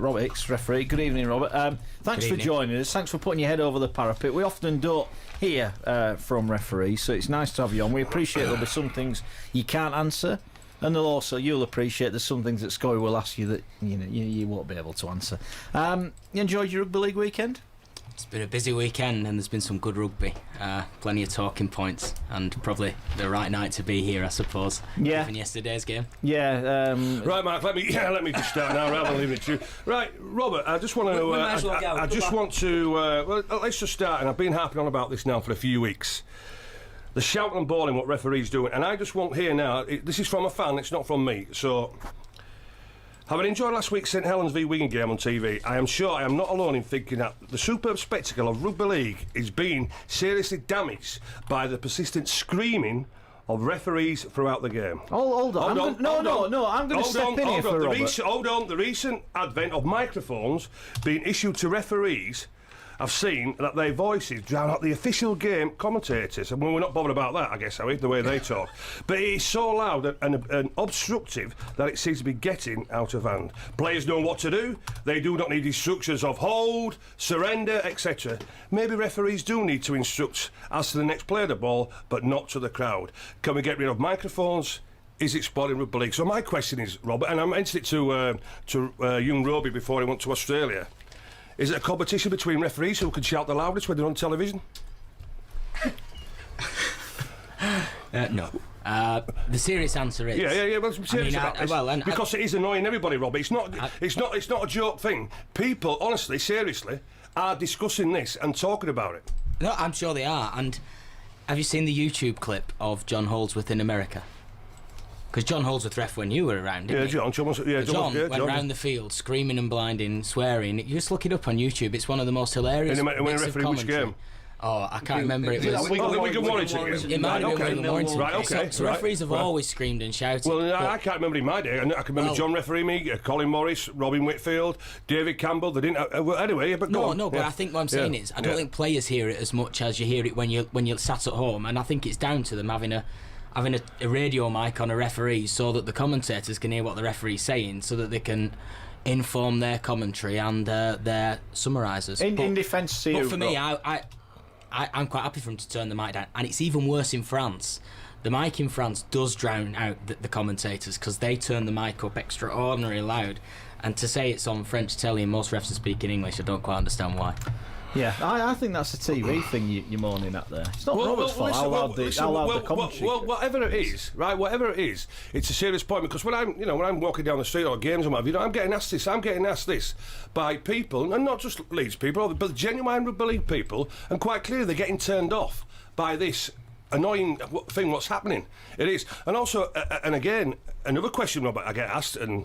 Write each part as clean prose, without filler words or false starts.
Rob Hicks, referee. Good evening, Robert. Thanks for joining us. Thanks for putting your head over the parapet. We often don't hear from referees, so it's nice to have you on. We appreciate there'll be some things you can't answer, and you'll appreciate there's some things that Scoy will ask you that you won't be able to answer. You enjoyed your Rugby League weekend? It's been a busy weekend and there's been some good rugby, plenty of talking points, and probably the right night to be here, I suppose. Yeah. Given yesterday's game. Yeah. Right, Mark. Let me just start now rather than leaving it to you. Right, Robert. I just want to. Let's just start. And I've been harping on about this now for a few weeks. The shouting and bawling what referees doing, and I just want here now. This is from a fan. It's not from me. So. Having enjoyed last week's St Helens v Wigan game on TV, I am sure I am not alone in thinking that the superb spectacle of Rugby League is being seriously damaged by the persistent screaming of referees throughout the game. Hold on. I'm going to step in here for Robert. Hold on. The recent advent of microphones being issued to referees, I've seen that their voices drown out the official game commentators, and we're not bothered about that, I guess, are we, the way they talk. But it is so loud and obstructive that it seems to be getting out of hand. Players know what to do. They do not need instructions of hold, surrender, etc. Maybe referees do need to instruct as to the next player of the ball, but not to the crowd. Can we get rid of microphones? Is it spoiling Rugby League? So my question is, Robert, and I mentioned it to young Roby before he went to Australia. Is it a competition between referees who can shout the loudest when they're on television? No. The serious answer is... Yeah. Well, I'm serious about this. Because it is annoying everybody, Rob. It's not a joke thing. People, honestly, seriously, are discussing this and talking about it. No, I'm sure they are. And have you seen the YouTube clip of John Holdsworth in America? Because John Holdsworth ref when you were around, didn't he? John went round the field screaming and blinding, swearing. You just look it up on YouTube. It's one of the most hilarious bits of commentary. Which game? Oh, I can't remember. It was Wigan Warrington. It might have been Wigan Warrington. Right, okay. So referees have always screamed and shouted. Well, I can't remember in my day. I can remember John refereeing me, Colin Morris, Robin Whitfield, David Campbell. They didn't. Anyway, but no. But I think what I'm saying is, I don't think players hear it as much as you hear it when you're sat at home, and I think it's down to them having a radio mic on a referee so that the commentators can hear what the referee's saying, so that they can inform their commentary and their summarisers. In defence to you, but for me, I'm quite happy for him to turn the mic down, and it's even worse in France. The mic in France does drown out the commentators because they turn the mic up extraordinarily loud, and to say it's on French telly and most refs are speaking English, I don't quite understand why. Yeah, I think that's a TV thing you're moaning at there. It's not Robert's fault. How loud the commentary. Well, whatever it is, right? Whatever it is, it's a serious point, because when I'm walking down the street or games or whatever, I'm getting asked this by people, and not just Leeds people, but genuine Rugby League people, and quite clearly they're getting turned off by this annoying thing. What's happening? It is, and also, and again, another question, Robert, I get asked, and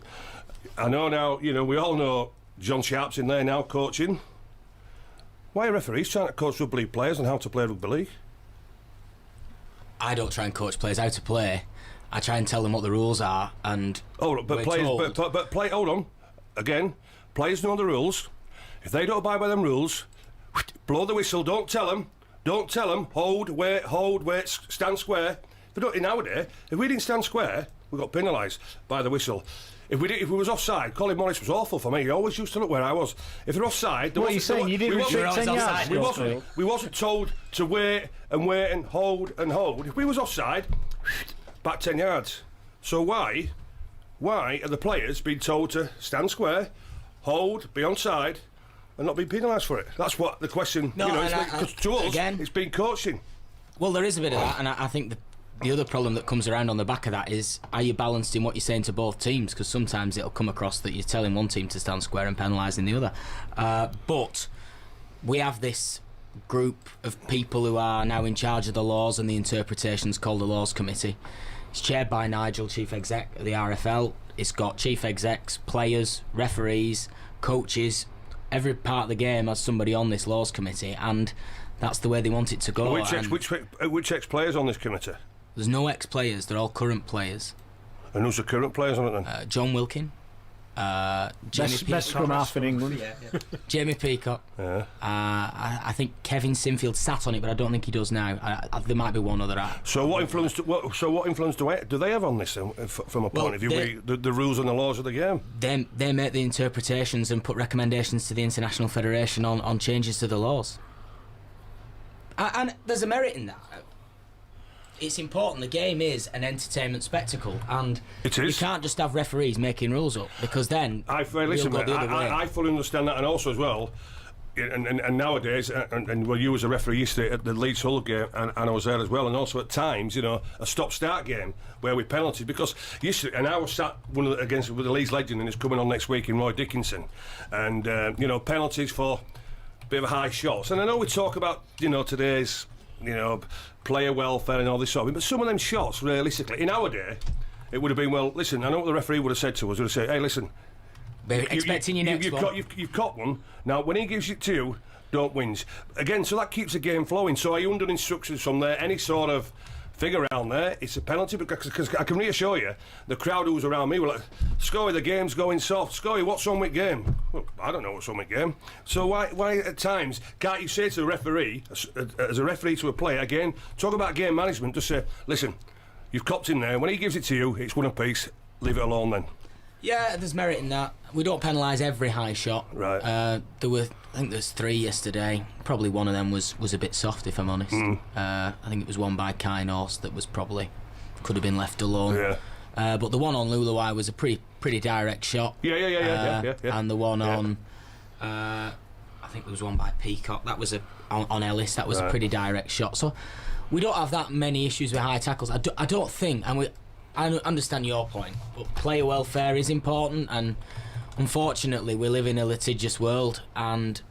I know now, we all know John Sharp's in there now coaching. Why are referees trying to coach Rugby League players on how to play Rugby League? I don't try and coach players how to play. I try and tell them what the rules are, and hold on. Again, players know the rules. If they don't abide by them rules, blow the whistle. Don't tell them. Hold, wait, stand square. Nowadays, if we didn't stand square, we got penalised by the whistle. If we was offside, Colin Morris was awful for me. He always used to look where I was. If they're offside, what are you saying? You didn't reach 10 yards. We wasn't told to wait and hold and hold. If we was offside, back 10 yards. So why are the players being told to stand square, hold, be onside, and not be penalised for it? That's what the question. No, because to us, again, it's been coaching. Well, there is a bit of that, and I think the other problem that comes around on the back of that is, are you balanced in what you're saying to both teams? Because sometimes it'll come across that you're telling one team to stand square and penalising the other. But we have this group of people who are now in charge of the laws and the interpretations, called the Laws Committee. It's chaired by Nigel, Chief Exec of the RFL. It's got Chief Execs, players, referees, coaches. Every part of the game has somebody on this Laws Committee, and that's the way they want it to go. Which ex-players on this committee? There's no ex-players, they're all current players. And who's the current players on it then? John Wilkin. Best scrum half in England. Jamie Peacock. Yeah. I think Kevin Sinfield sat on it, but I don't think he does now. There might be one other. So what influence? What influence do they have on this from a point of view? The rules and the laws of the game. They make the interpretations and put recommendations to the International Federation on changes to the laws. And there's a merit in that. It's important. The game is an entertainment spectacle, and it is. You can't just have referees making rules up, because then listen, we'll go the other way. I fully understand that, and also as well. And nowadays, and well, you was a referee yesterday at the Leeds Hull game, and I was there as well, and also at times, a stop-start game where we penalties, because yesterday, and I was sat against with the Leeds legend, and it's coming on next week in Roy Dickinson, and penalties for a bit of high shots, and I know we talk about today's player welfare and all this sort of thing, but some of them shots, realistically, in our day, it would have been, well, listen, I know what the referee would have said to us. He would have said, hey, listen, expecting your next one. You've caught one. Now, when he gives it to you, don't whinge. Again, so that keeps the game flowing. So are you under instructions from there? Any sort of figure around there, it's a penalty, because I can reassure you, the crowd who was around me were like, Scoey, the game's going soft. Scoey, what's on with game? Well, I don't know what's on with game. So why at times can't you say to the referee, as a referee to a player, again, talk about game management, just say, listen, you've copped in there, when he gives it to you, it's one apiece, leave it alone then. Yeah, there's merit in that. We don't penalise every high shot. Right. I think there's 3 yesterday. Probably one of them was a bit soft, if I'm honest. I think it was one by Kainos that was probably could have been left alone. Yeah. But the one on Luluai was a pretty direct shot. Yeah. And the one on, I think there was one by Peacock. That was on Ellis. That was a pretty direct shot. So we don't have that many issues with high tackles. I don't think, and I understand your point, but player welfare is important, and unfortunately we live in a litigious world, and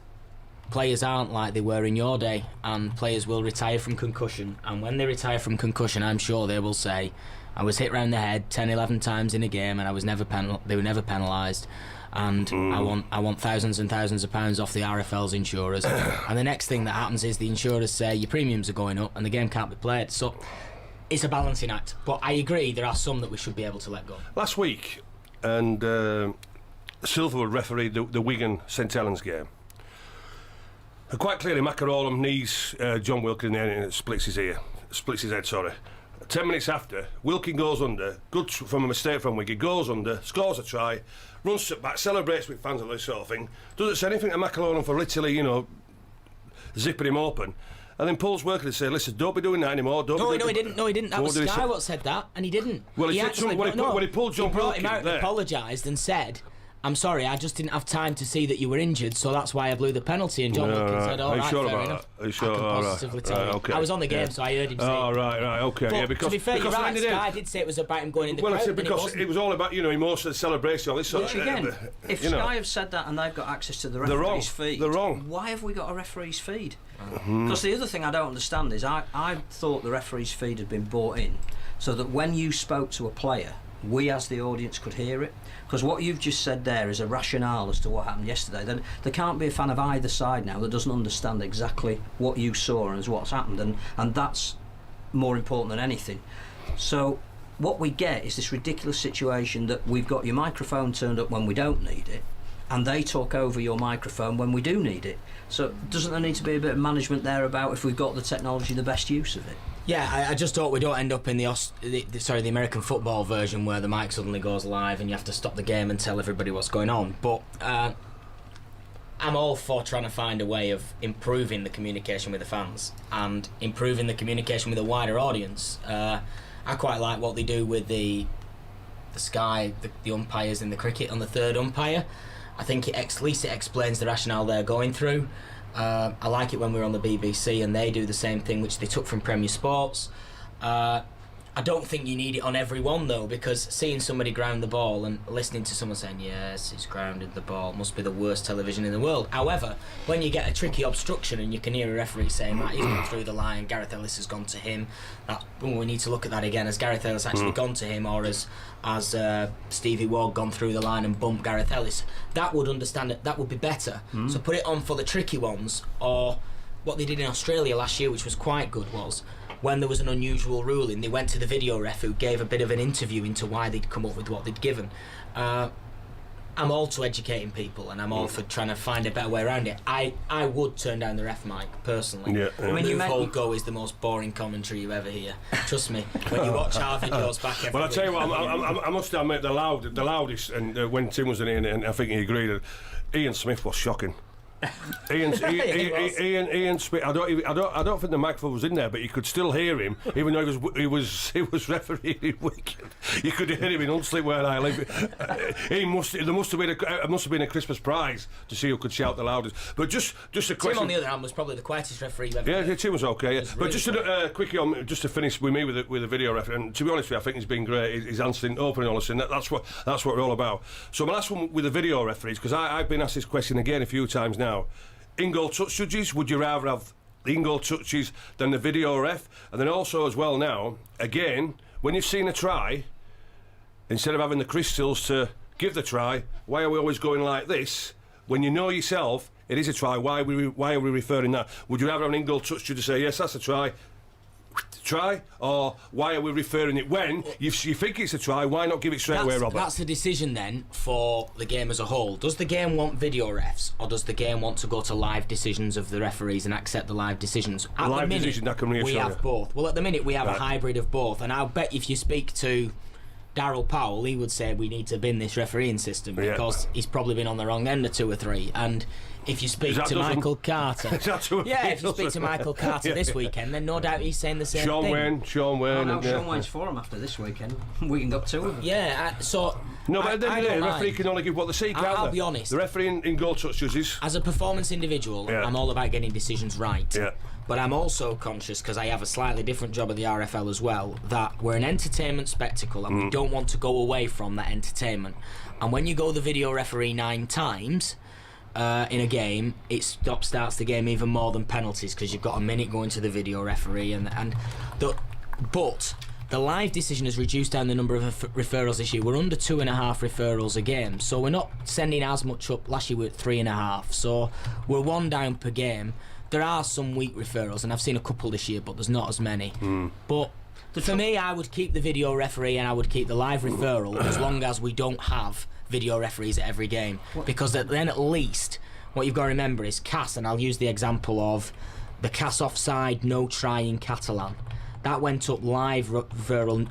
players aren't like they were in your day, and players will retire from concussion, and when they retire from concussion, I'm sure they will say, I was hit round the head 10, 11 times in a game, and I was never they were never penalised, and I want thousands and thousands of pounds off the RFL's insurers. And the next thing that happens is the insurers say your premiums are going up and the game can't be played. So it's a balancing act, but I agree there are some that we should be able to let go. Last week, and Silverwood refereed the Wigan St Helens game. And quite clearly, Macarolam knees John Wilkin in the end and splits his head. 10 minutes after, Wilkin goes under, good from a mistake from Wigan, goes under, scores a try, runs back, celebrates with fans and this sort of thing. Doesn't say anything to Macarolam for literally, zipping him open. And then Paul's working to say, listen, don't be doing that anymore. No, he didn't. That was Sky what said that, and he didn't. Well, when he pulled John Wilkin out, apologised and said, I'm sorry, I just didn't have time to see that you were injured, so that's why I blew the penalty. And John Wilkin said, all right, fair enough. Are you sure? I can positively tell you. Okay. I was on the game, so I heard him say it. Right, okay. But because, to be fair, you're right, Sky did say it was about him going in the crowd. Well, I said because it was all about, emotional celebration, all this sort of thing. Again, if Sky have said that and they've got access to the referee's feed, they're wrong. Why have we got a referee's feed? Because the other thing I don't understand is I thought the referee's feed had been bought in so that when you spoke to a player, we as the audience could hear it. Because what you've just said there is a rationale as to what happened yesterday. Then there can't be a fan of either side now that doesn't understand exactly what you saw and what's happened, and that's more important than anything. So what we get is this ridiculous situation that we've got your microphone turned up when we don't need it, and they talk over your microphone when we do need it. So doesn't there need to be a bit of management there about if we've got the technology, the best use of it? Yeah, I just hope we don't end up in the American football version where the mic suddenly goes live and you have to stop the game and tell everybody what's going on. But I'm all for trying to find a way of improving the communication with the fans and improving the communication with the wider audience. I quite like what they do with the Sky, the umpires in the cricket on the third umpire. I think at least it explains the rationale they're going through. I like it when we're on the BBC and they do the same thing, which they took from Premier Sports. I don't think you need it on every one though, because seeing somebody ground the ball and listening to someone saying yes, he's grounded the ball, must be the worst television in the world. However, when you get a tricky obstruction and you can hear a referee saying that he's gone through the line, Gareth Ellis has gone to him, we need to look at that again. Has Gareth Ellis actually gone to him, or has Stevie Ward gone through the line and bumped Gareth Ellis? That would understand it. That would be better. So put it on for the tricky ones, or what they did in Australia last year, which was quite good, was when there was an unusual ruling, they went to the video ref who gave a bit of an interview into why they'd come up with what they'd given. I'm all to educating people, and I'm all for trying to find a better way around it. I would turn down the ref mic personally. Yeah. I mean, Move, hold, go is the most boring commentary you ever hear. Trust me. When you watch our videos back every Well, I tell you week, what, I must admit the loudest, and when Tim was in here, and I think he agreed, Ian Smith was shocking. Ian Smith. I don't think the microphone was in there, but you could still hear him, even though he was refereeing Wigan. You could hear him in Hunslet where I live. There must have been a Christmas prize to see who could shout the loudest. But just a question. Tim, on the other hand, was probably the quietest referee you've ever Yeah, heard. Tim was okay. Yeah. But really just quickly on, just to finish with me with the video referee. And to be honest with you, I think he's been great. He's answering open and honest, and that's what we're all about. So my last one with the video referees, because I've been asked this question again a few times now. In-goal touch judges, would you rather have the in-goal touches than the video ref? And then also as well now, again, when you've seen a try, instead of having the crystals to give the try, why are we always going like this? When you know yourself, it is a try, why are we referring that? Would you rather have an in-goal touch judge to say, yes, that's a try, or why are we referring it when you think it's a try? Why not give it straight away, Robert? That's the decision then for the game as a whole. Does the game want video refs, or does the game want to go to live decisions of the referees and accept the live decisions? At Live the minute, decision, that can reassure we have you. both. Well, at the minute we have Right. a hybrid of both, and I'll bet if you speak to Darryl Powell, he would say we need to bin this refereeing system because he's probably been on the wrong end of 2 or 3. And if you speak to Michael Carter, Is that true? yeah, if you speak to Michael Carter this weekend, then no doubt he's saying the same Sean thing. Wayne. Oh, no, and, Sean Wayne's for him after this weekend. Wigan got 2 of them. Yeah, so No, but at the end of the day, the referee mind. can only give what they see, can't I'll they? be honest. The referee in goal touch judges. As a performance individual, Yeah. I'm all about getting decisions right. Yeah. But I'm also conscious, because I have a slightly different job at the RFL as well, that we're an entertainment spectacle and we don't want to go away from that entertainment. And when you go the video referee 9 times in a game, it starts the game even more than penalties, because you've got a minute going to the video referee. But the live decision has reduced down the number of referrals this year. We're under 2.5 referrals a game, so we're not sending as much up. Last year we were at 3.5, so we're 1 down per game. There are some weak referrals, and I've seen a couple this year, but there's not as many. But for me, I would keep the video referee and I would keep the live referral as long as we don't have video referees at every game. Because then at least what you've got to remember is CAS, and I'll use the example of the CAS offside no try in Catalan. That went up live referral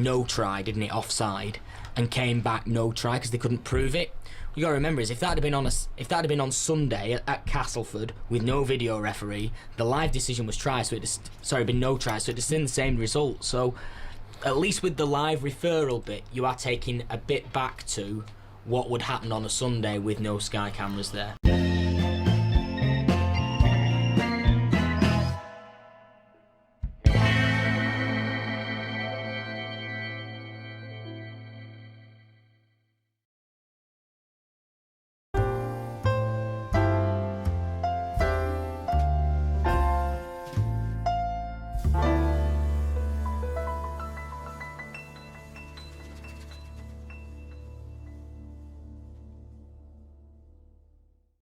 no try, didn't it, offside, and came back no try because they couldn't prove it. You got to remember is if that had been on Sunday at Castleford with no video referee, the live decision was try, so been no try, so it's in the same result. So at least with the live referral bit, you are taking a bit back to what would happen on a Sunday with no Sky cameras there.